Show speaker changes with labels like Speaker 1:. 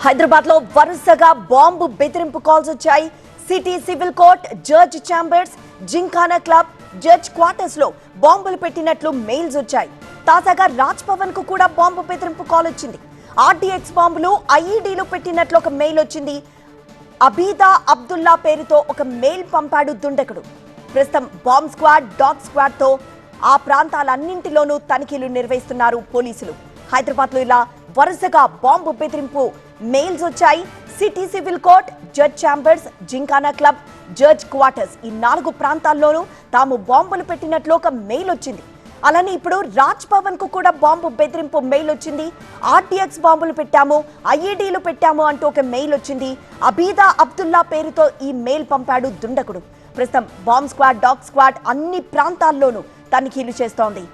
Speaker 1: హైదరాబాద్ లో వరుసగా బాంబు బెదిరింపు కాల్స్ వచ్చాయి. City civil court, judge chambers, gymkhana club, judge quarters లో బాంబులు పెట్టినట్లు మెయిల్స్ వచ్చాయి. తాజాగా రాజ్ భవన్ కు కూడా బాంబు బెదిరింపు కాల్ వచ్చింది. ఆర్డీఎక్స్ బాంబులు, ఐఈడీలు పెట్టినట్లు ఒక మెయిల్ వచ్చింది. అబీదా అబ్దుల్లా పేరుతో ఒక మెయిల్ పంపాడు దుండగుడు. ప్రస్తుతం బాంబ్ స్క్వాడ్, డాగ్ స్క్వాడ్ తో ఆ ప్రాంతాలన్నింటిలోనూ తనిఖీలు నిర్వహిస్తున్నారు పోలీసులు. హైదరాబాద్ లో ఇలా వరుసగా బాంబు బెదిరింపు మెయిల్స్ వచ్చాయి. City civil court, judge chambers, gymkhana club, judge quarters ఈ 4 ప్రాంతాల్లోనూ తాము బాంబులు పెట్టినట్లు ఒక మెయిల్ వచ్చింది. అలానే ఇప్పుడు రాజ్ భవన్ కు కూడా బాంబు బెదిరింపు మెయిల్ వచ్చింది. ఆర్టీఎక్స్ బాంబులు పెట్టాము, ఐఈడీలు పెట్టాము అంటూ ఒక మెయిల్ వచ్చింది. అబీదా అబ్దుల్లా పేరుతో ఈ మెయిల్ పంపాడు దుండగుడు. ప్రస్తుతం బాంబ్ స్క్వాడ్, డాగ్ స్క్వాడ్ అన్ని ప్రాంతాల్లోనూ తనిఖీలు చేస్తోంది.